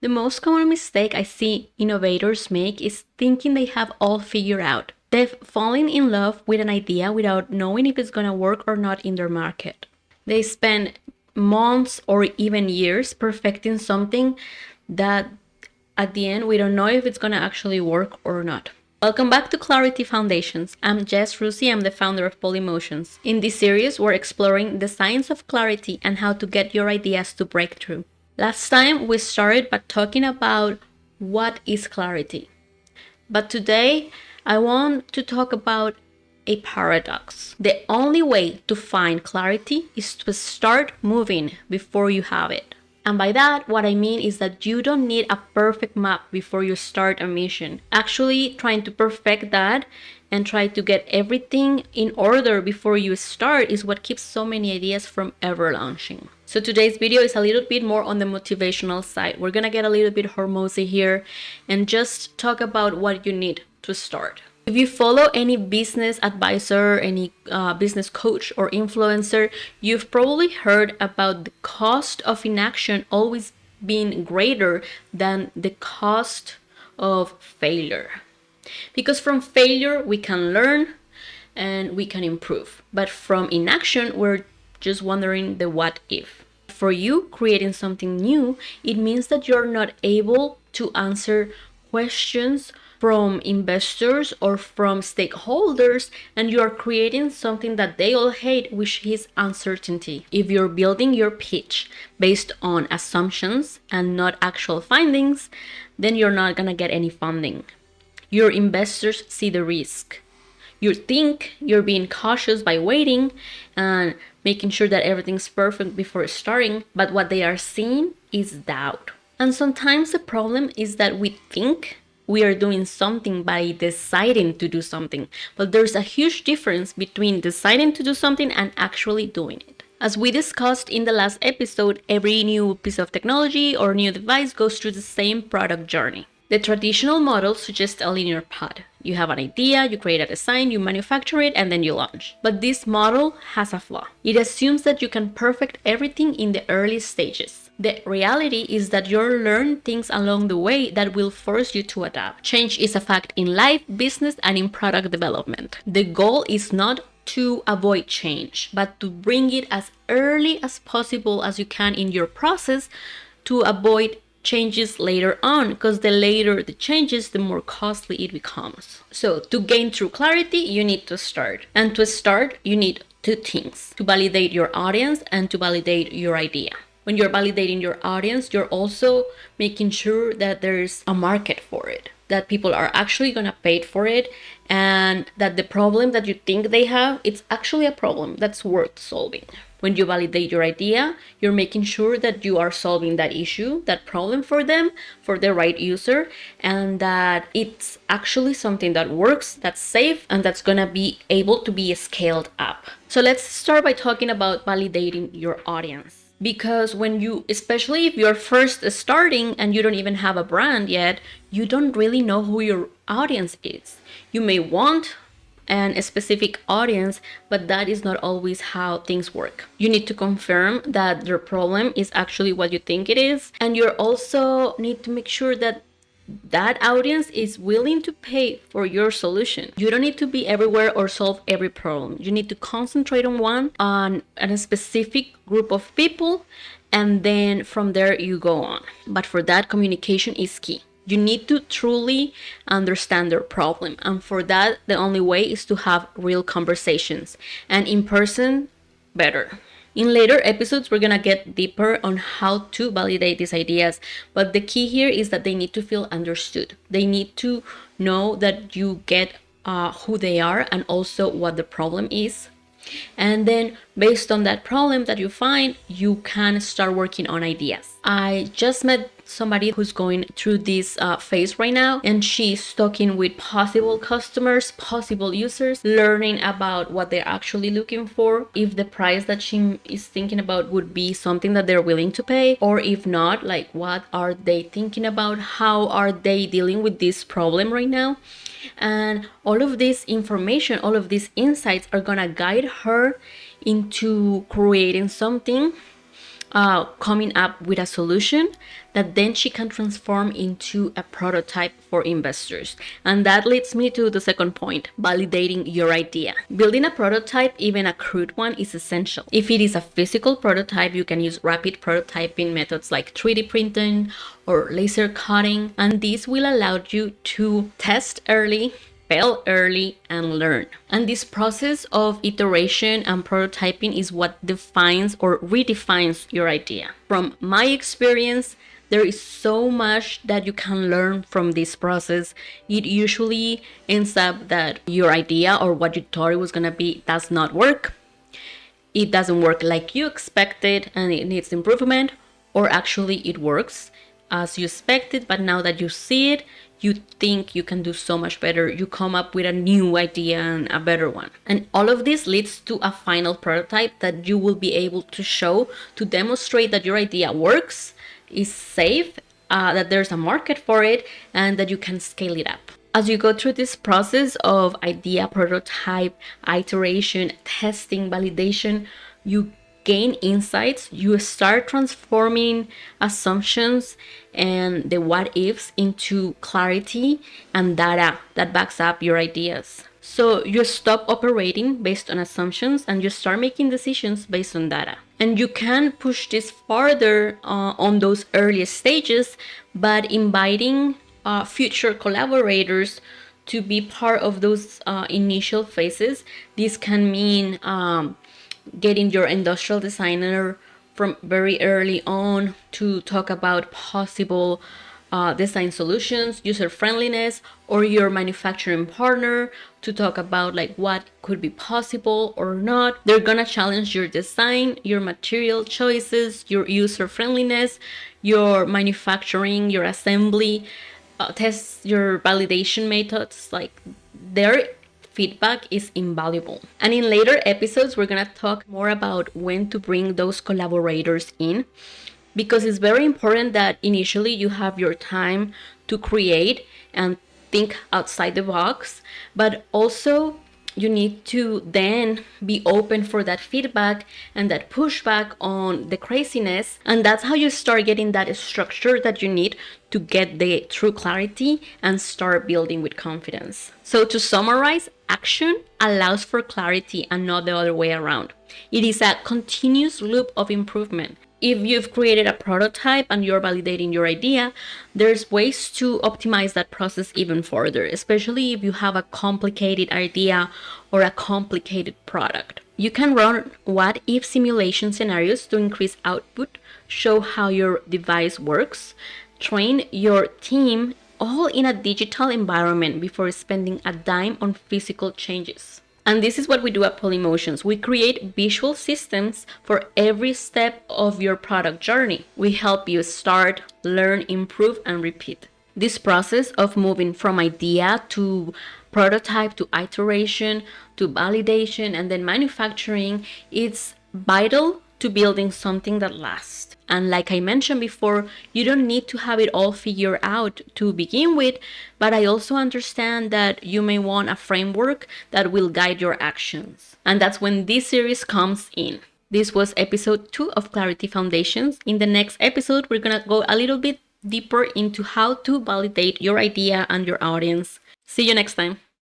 The most common mistake I see innovators make is thinking they have all figured out. They've fallen in love with an idea without knowing if it's going to work or not in their market. They spend months or even years perfecting something that at the end we don't know if it's going to actually work or not. Welcome back to Clarity Foundations. I'm Jess Rusi, I'm the founder of Polymotions. In this series, we're exploring the science of clarity and how to get your ideas to break through. Last time we started by talking about what is clarity. But today I want to talk about a paradox. The only way to find clarity is to start moving before you have it. And by that, what I mean is that you don't need a perfect map before you start a mission. Actually, trying to perfect that and try to get everything in order before you start is what keeps so many ideas from ever launching. So today's video is a little bit more on the motivational side. We're gonna get a little bit hormosy here and just talk about what you need to start. If you follow any business advisor, any business coach or influencer, you've probably heard about the cost of inaction always being greater than the cost of failure. Because from failure, we can learn and we can improve. But from inaction, we're just wondering the what if. For you, creating something new, it means that you're not able to answer questions from investors or from stakeholders, and you are creating something that they all hate, which is uncertainty. If you're building your pitch based on assumptions and not actual findings, then you're not gonna get any funding. Your investors see the risk. You think you're being cautious by waiting and making sure that everything's perfect before starting, but what they are seeing is doubt. And sometimes the problem is that we think we are doing something by deciding to do something, but there's a huge difference between deciding to do something and actually doing it. As we discussed in the last episode, every new piece of technology or new device goes through the same product journey. The traditional model suggests a linear path. You have an idea, you create a design, you manufacture it, and then you launch. But this model has a flaw. It assumes that you can perfect everything in the early stages. The reality is that you'll learn things along the way that will force you to adapt. Change is a fact in life, business, and in product development. The goal is not to avoid change, but to bring it as early as possible as you can in your process to avoid changes later on, because the later the changes, the more costly it becomes. So to gain true clarity, you need to start. And to start, you need two things: to validate your audience and to validate your idea. When you're validating your audience, you're also making sure that there's a market for it, that people are actually gonna pay for it, and that the problem that you think they have, it's actually a problem that's worth solving. When you validate your idea, you're making sure that you are solving that issue, that problem for them, for the right user, and that it's actually something that works, that's safe, and that's gonna be able to be scaled up. So let's start by talking about validating your audience. Because when you, especially if you're first starting and you don't even have a brand yet, you don't really know who your audience is. You may want a specific audience, but that is not always how things work. You need to confirm that your problem is actually what you think it is, and you also need to make sure that that audience is willing to pay for your solution. You don't need to be everywhere or solve every problem. You need to concentrate on a specific group of people, and then from there you go on. But for that, communication is key. You need to truly understand their problem, and for that, the only way is to have real conversations, and in person, better. In later episodes, we're gonna get deeper on how to validate these ideas, but the key here is that they need to feel understood. They need to know that you get who they are and also what the problem is. And then based on that problem that you find, you can start working on ideas. I just met somebody who's going through this phase right now, and she's talking with possible customers, possible users, learning about what they're actually looking for, if the price that she is thinking about would be something that they're willing to pay, or if not, like what are they thinking about, how are they dealing with this problem right now. And all of this information, all of these insights are gonna guide her into creating something coming up with a solution that then she can transform into a prototype for investors. And that leads me to the second point, validating your idea. Building a prototype, even a crude one, is essential. If it is a physical prototype, you can use rapid prototyping methods like 3D printing or laser cutting, and this will allow you to test early, fail early, and learn. And this process of iteration and prototyping is what defines or redefines your idea. From my experience, there is so much that you can learn from this process. It usually ends up that your idea or what you thought it was gonna be does not work. It doesn't work like you expected and it needs improvement, or actually it works as you expected, but now that you see it, you think you can do so much better. You come up with a new idea and a better one. And all of this leads to a final prototype that you will be able to show to demonstrate that your idea works, is safe, that there's a market for it, and that you can scale it up. As you go through this process of idea, prototype, iteration, testing, validation, you gain insights, you start transforming assumptions and the what ifs into clarity and data that backs up your ideas. So you stop operating based on assumptions and you start making decisions based on data. And you can push this farther on those early stages, but inviting future collaborators to be part of those initial phases. This can mean getting your industrial designer from very early on to talk about possible design solutions, user friendliness, or your manufacturing partner to talk about like what could be possible or not. They're gonna challenge your design, your material choices, your user friendliness, your manufacturing, your assembly, test your validation methods. Like their feedback is invaluable. And in later episodes, we're gonna talk more about when to bring those collaborators in, because it's very important that initially you have your time to create and think outside the box, but also you need to then be open for that feedback and that pushback on the craziness. And that's how you start getting that structure that you need to get the true clarity and start building with confidence. So to summarize, action allows for clarity and not the other way around. It is a continuous loop of improvement. If you've created a prototype and you're validating your idea, there's ways to optimize that process even further, especially if you have a complicated idea or a complicated product. You can run what-if simulation scenarios to increase output, show how your device works, train your team, all in a digital environment before spending a dime on physical changes. And this is what we do at Polymotions. We create visual systems for every step of your product journey. We help you start, learn, improve, and repeat. This process of moving from idea to prototype to iteration to validation and then manufacturing, it's vital to building something that lasts. And like I mentioned before, you don't need to have it all figured out to begin with, but I also understand that you may want a framework that will guide your actions. And that's when this series comes in. This was episode 2 of Clarity Foundations. In the next episode, we're gonna go a little bit deeper into how to validate your idea and your audience. See you next time.